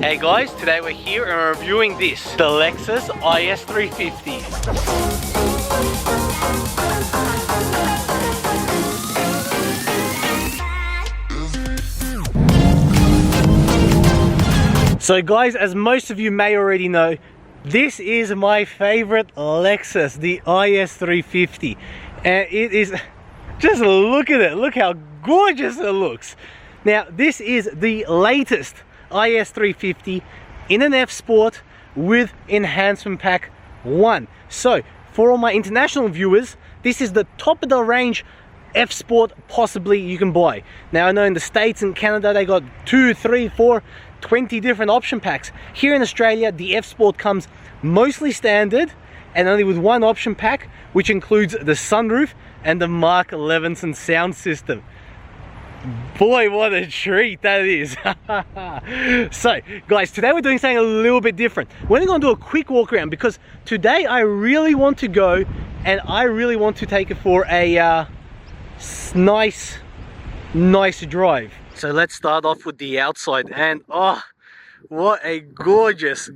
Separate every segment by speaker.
Speaker 1: Hey guys, today we're here and we're reviewing this, the Lexus IS350. So guys, as most of you may already know, this is my favorite Lexus, the IS350. And it is, just look at it, look how gorgeous it looks. Now, this is the latest IS350 in an F Sport with Enhancement Pack 1. So, for all my international viewers, this is the top of the range F Sport possibly you can buy. Now, I know in the States and Canada they got 2, 3, 4, 20 different option packs. Here in Australia, the F Sport comes mostly standard and only with one option pack, which includes the sunroof and the Mark Levinson sound system. Boy, what a treat that is. So guys, today we're doing something a little bit different. We're going to do a quick walk around because today I really want to go and I really want to take it for a nice drive. So let's start off with the outside, and oh, what a gorgeous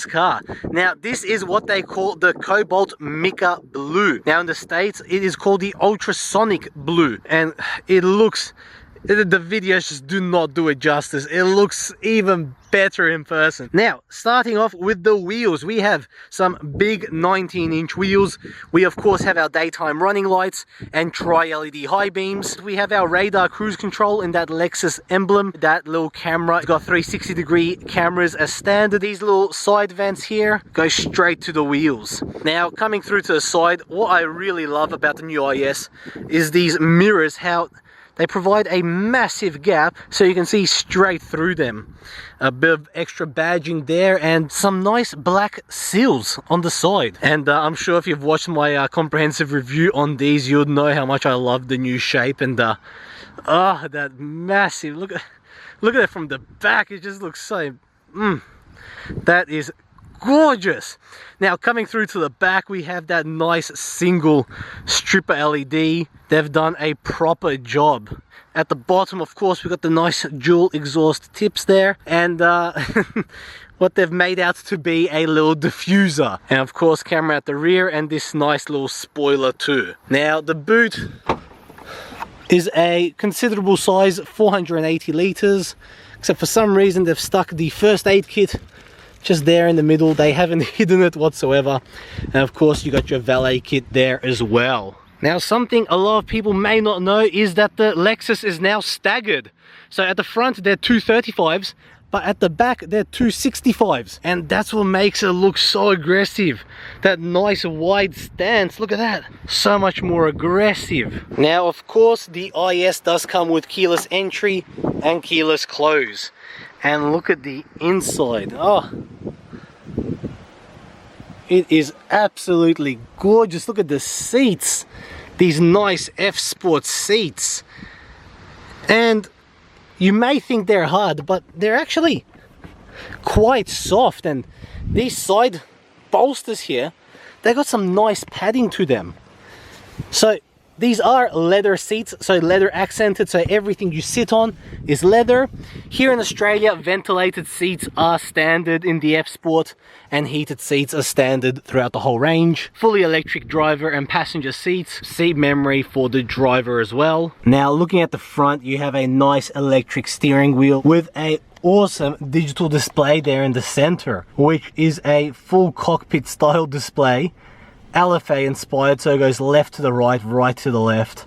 Speaker 1: car. Now, this is what they call the Cobalt Mica Blue. Now, in the States, it is called the Ultrasonic Blue, and it looks, the videos just do not do it justice. It looks even better in person. Now, starting off with the wheels, we have some big 19-inch wheels. We of course have our daytime running lights and tri-LED high beams. We have our radar cruise control in that Lexus emblem. That little camera, it's got 360-degree cameras as standard. These little side vents here go straight to the wheels. Now, coming through to the side, what I really love about the new IS is these mirrors, how they provide a massive gap so you can see straight through them. A bit of extra badging there and some nice black seals on the side. And I'm sure if you've watched my comprehensive review on these, you'll know how much I love the new shape. And that massive, look at it from the back. It just looks so, that is gorgeous. Now, coming through to the back, we have that nice single stripper LED. They've done a proper job. At the bottom, of course, we've got the nice dual exhaust tips there, and what they've made out to be a little diffuser. And of course, camera at the rear and this nice little spoiler too. Now, the boot is a considerable size, 480 liters, except for some reason they've stuck the first aid kit just there in the middle. They haven't hidden it whatsoever. And of course, you got your valet kit there as well. Now, something a lot of people may not know is that the Lexus is now staggered. So at the front, they're 235s, but at the back, they're 265s. And that's what makes it look so aggressive. That nice wide stance, look at that. So much more aggressive. Now, of course, the IS does come with keyless entry and keyless close. And look at the inside. Oh, it is absolutely gorgeous. Look at the seats, these nice F Sport seats. And you may think they're hard, but they're actually quite soft. And these side bolsters here, they got some nice padding to them. So these are leather seats, so leather accented, so everything you sit on is leather. Here in Australia, ventilated seats are standard in the F Sport, and heated seats are standard throughout the whole range. Fully electric driver and passenger seats, seat memory for the driver as well. Now, looking at the front, you have a nice electric steering wheel with a awesome digital display there in the center, which is a full cockpit style display. LFA inspired, so it goes left to the right, right to the left,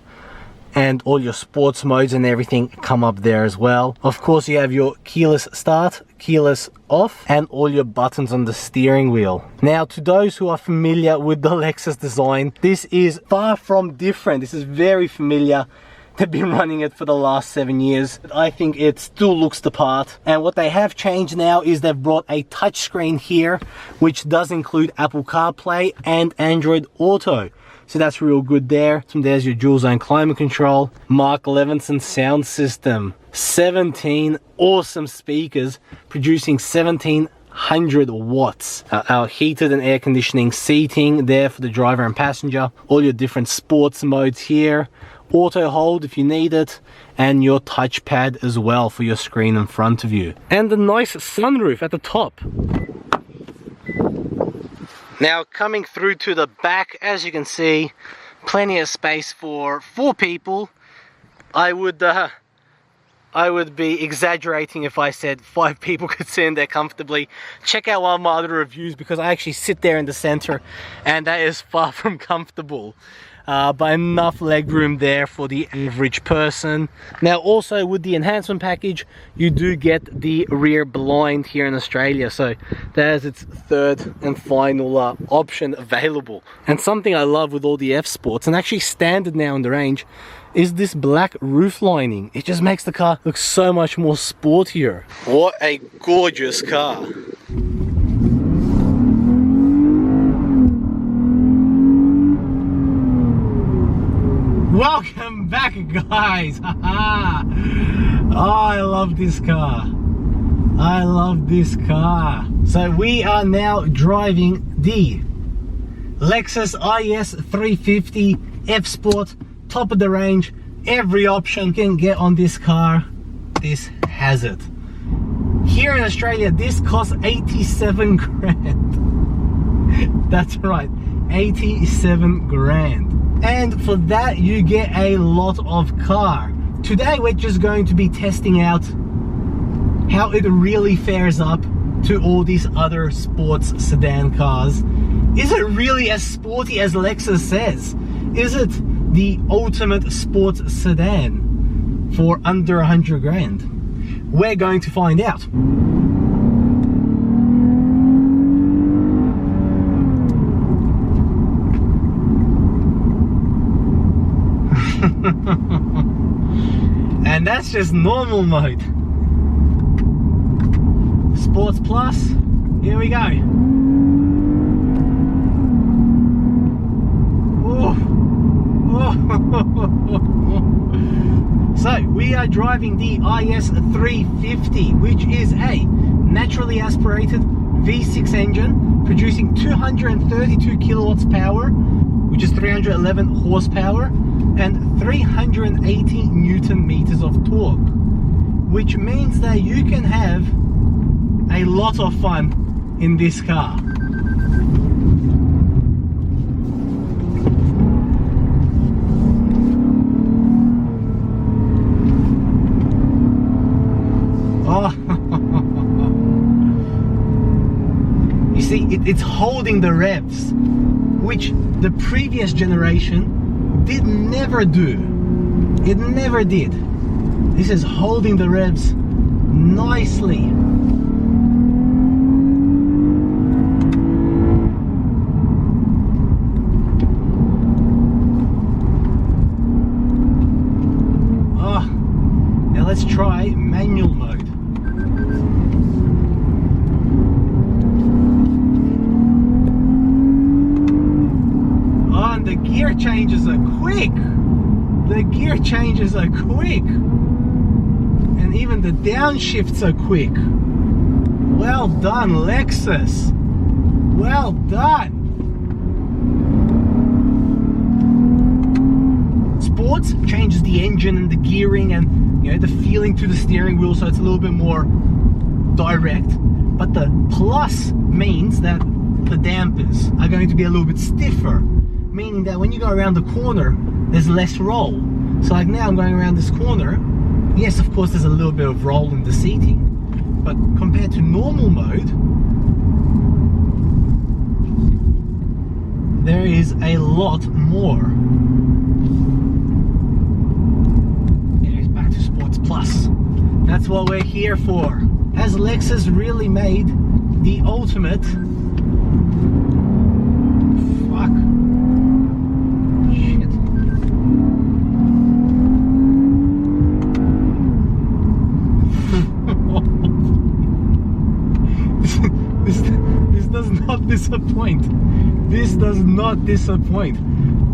Speaker 1: and all your sports modes and everything come up there as well. Of course, you have your keyless start, keyless off, and all your buttons on the steering wheel. Now, to those who are familiar with the Lexus design, this is far from different. This is very familiar. They've been running it for the last 7 years. I think it still looks the part. And what they have changed now is they've brought a touchscreen here, which does include Apple CarPlay and Android Auto. So that's real good there. So there's your dual zone climate control, Mark Levinson sound system, 17 awesome speakers producing 1700 watts. Our heated and air conditioning seating there for the driver and passenger. All your different sports modes here. auto hold if you need it, and your touchpad as well for your screen in front of you. And the nice sunroof at the top. Now coming through to the back, as you can see, plenty of space for 4 people. I would be exaggerating if I said 5 people could sit in there comfortably. Check out one of my other reviews, because I actually sit there in the center and that is far from comfortable. But enough legroom there for the average person. Now also with the enhancement package, you do get the rear blind here in Australia, so there's its third and final option available. And something I love with all the F Sports, and actually standard now in the range, is this black roof lining. It just makes the car look so much more sportier. What a gorgeous car. Welcome back, guys. Oh, I love this car. I love this car. So we are now driving the Lexus IS350 F Sport, top of the range. Every option you can get on this car, this has it. Here in Australia, this costs 87 grand. That's right, 87 grand. And for that, you get a lot of car. Today, we're just going to be testing out how it really fares up to all these other sports sedan cars. Is it really as sporty as Lexus says? Is it the ultimate sports sedan for under 100 grand? We're going to find out. And that's just normal mode. Sports Plus, here we go. So we are driving the IS350, which is a naturally aspirated V6 engine producing 232 kilowatts power, which is 311 horsepower, and 380 Newton meters of torque, which means that you can have a lot of fun in this car. Oh, you see, it's holding the revs, which the previous generation did never do. It never did. This is holding the revs nicely. Oh, now let's try manual mode. The gear changes are quick. The gear changes are quick. And even the downshifts are quick. Well done, Lexus. Well done. Sports changes the engine and the gearing and, you know, the feeling to the steering wheel, so it's a little bit more direct. But the Plus means that the dampers are going to be a little bit stiffer, meaning that when you go around the corner, there's less roll. So like now I'm going around this corner, yes, of course there's a little bit of roll in the seating, but compared to normal mode, there is a lot more. Anyways, back to Sports Plus. That's what we're here for. Has Lexus really made the ultimate? Fuck. Shit. This does not disappoint. This does not disappoint.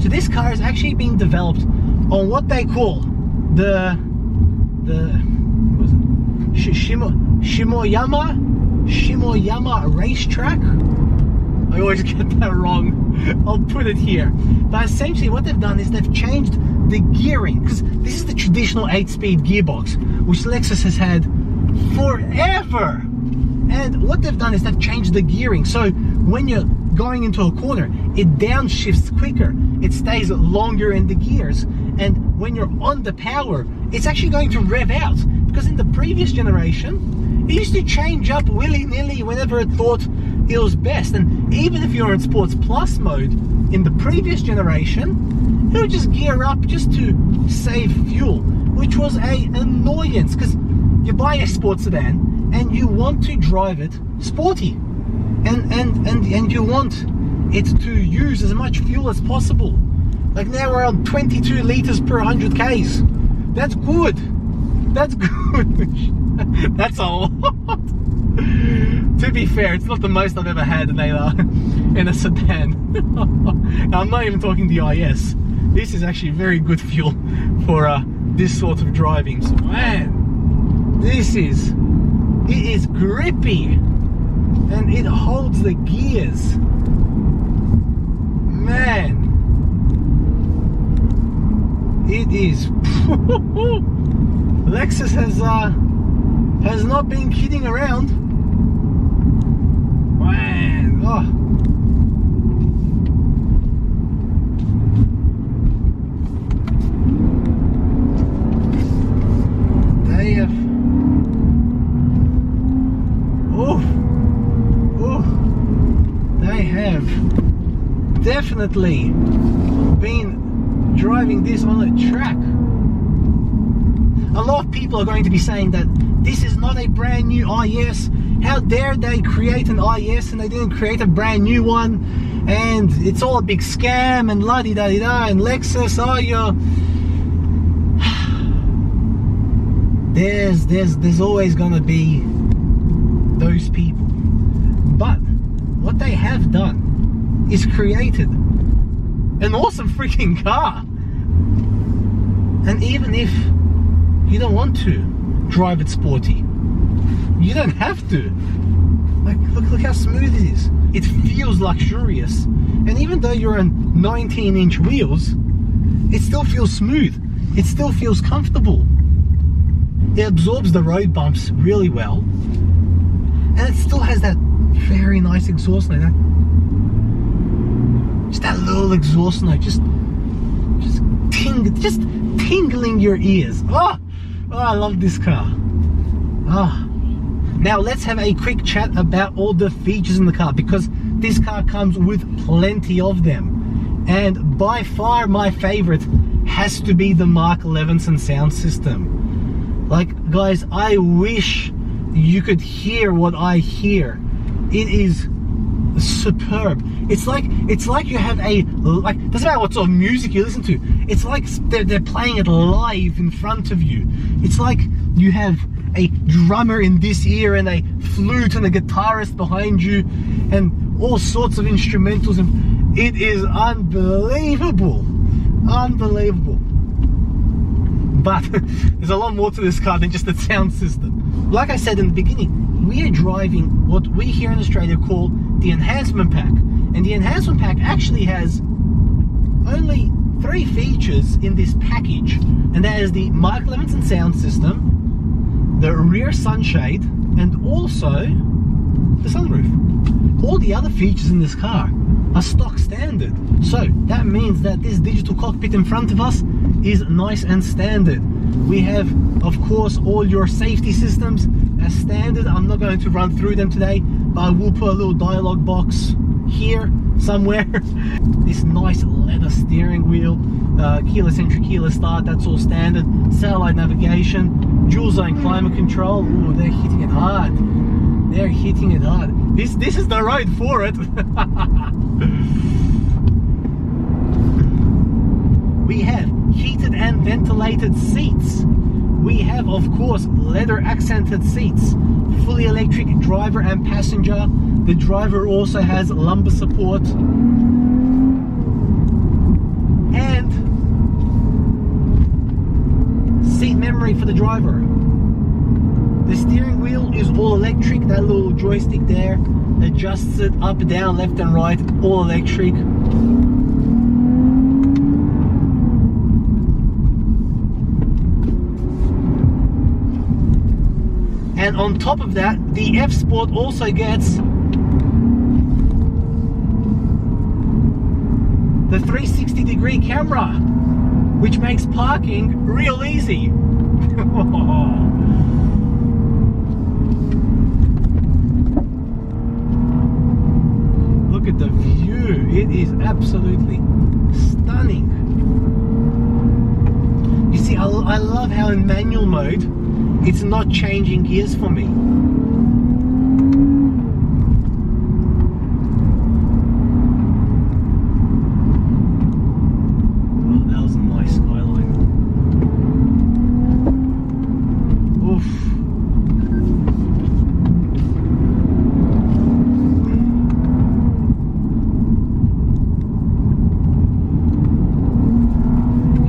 Speaker 1: So this car is actually being developed on what they call the Shimoyama racetrack. I always get that wrong. I'll put it here. But essentially what they've done is they've changed the gearing, because this is the traditional 8-speed gearbox, which Lexus has had forever. And what they've done is they've changed the gearing. So when you're going into a corner, it downshifts quicker. It stays longer in the gears. And when you're on the power, it's actually going to rev out. Because in the previous generation, it used to change up willy-nilly whenever it thought it was best. And even if you're in Sports Plus mode, in the previous generation, it would just gear up just to save fuel, which was an annoyance, because you buy a sports sedan and you want to drive it sporty, and you want it to use as much fuel as possible. Like now we're on 22 liters per 100 Ks. That's good. That's good. That's a lot. To be fair, it's not the most I've ever had in a sedan. I'm not even talking the IS. This is actually very good fuel for this sort of driving. So man, it is grippy, and it holds the gears. Man, it is. Lexus has not been kidding around. Man, oh. They have. They have definitely been driving this on a track. A lot of people are going to be saying that this is not a brand new IS. How dare they create an IS and they didn't create a brand new one, and it's all a big scam and la-di-da-di-da, and Lexus, oh, you're... There's always gonna be those people. But what they have done is created an awesome freaking car. And even if you don't want to drive it sporty, you don't have to. Like, look how smooth it is. It feels luxurious. And even though you're on 19-inch wheels, it still feels smooth. It still feels comfortable. It absorbs the road bumps really well. And it still has that very nice exhaust note. Just that little exhaust note, just tingling your ears. Oh, I love this car. Oh. Now let's have a quick chat about all the features in the car, because this car comes with plenty of them. And by far my favorite has to be the Mark Levinson sound system. Like, guys, I wish you could hear what I hear. It is superb. It's like you have a, like, doesn't matter what sort of music you listen to, it's like they're playing it live in front of you. It's like you have a drummer in this ear and a flute and a guitarist behind you and all sorts of instrumentals, and it is unbelievable. But there's a lot more to this car than just the sound system. Like I said in the beginning, we are driving what we here in Australia call the enhancement pack. And the enhancement pack actually has only 3 features in this package. And that is the Mark Levinson sound system, the rear sunshade, and also the sunroof. All the other features in this car are stock standard. So that means that this digital cockpit in front of us is nice and standard. We have, of course, all your safety systems as standard. I'm not going to run through them today, but I will put a little dialogue box here somewhere. This nice leather steering wheel, keyless entry, keyless start, that's all standard. Satellite navigation, dual zone climate control. Ooh, they're hitting it hard. They're hitting it hard. This is the road for it. We have heated and ventilated seats. We have, of course, leather accented seats, fully electric driver and passenger. The driver also has lumbar support, and seat memory for the driver. The steering wheel is all electric. That little joystick there adjusts it up, down, left and right, all electric. And on top of that, the F Sport also gets the 360-degree camera, which makes parking real easy. Look at the view. It is absolutely stunning. You see, I love how in manual mode, it's not changing gears for me. Oh, that was a nice skyline. Oof.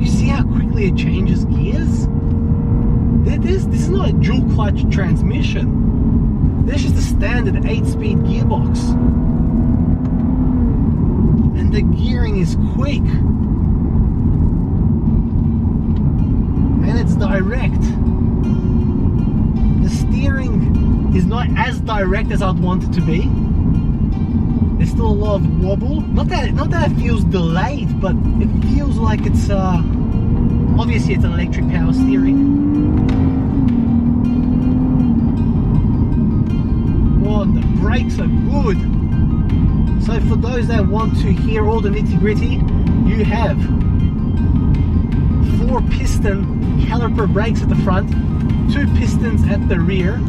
Speaker 1: You see how quickly it changes gears? This is not a dual clutch transmission. This is the standard 8-speed gearbox. And the gearing is quick. And it's direct. The steering is not as direct as I'd want it to be. There's still a lot of wobble. Not that it feels delayed, but it feels like it's obviously it's an electric power steering. The brakes are good. So for those that want to hear all the nitty-gritty, you have 4-piston caliper brakes at the front, 2 pistons at the rear,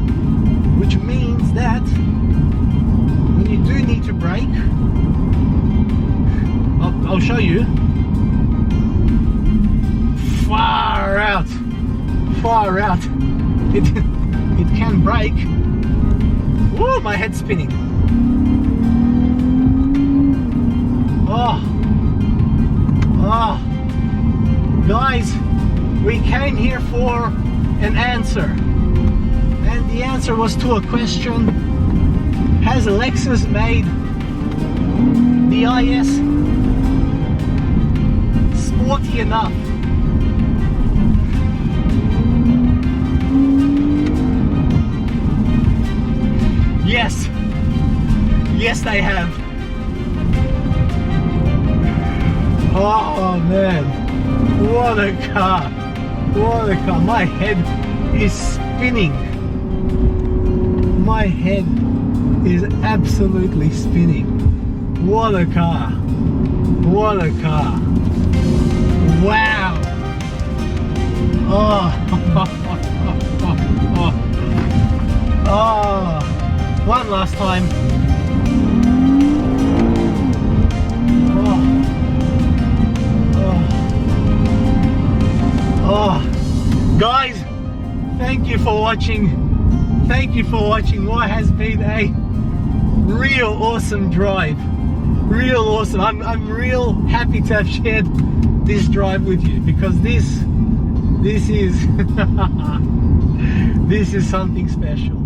Speaker 1: which means that when you do need to brake, I'll show you. Far out. It can brake. Whoa, my head's spinning. Oh. Guys, we came here for an answer. And the answer was to a question: has Lexus made the IS sporty enough? Yes, they have. Oh man, what a car! My head is spinning. My head is absolutely spinning. What a car! Wow! Oh, one last time. Guys, thank you for watching. What has been a real awesome drive. Real awesome. I'm real happy to have shared this drive with you, because this is this is something special.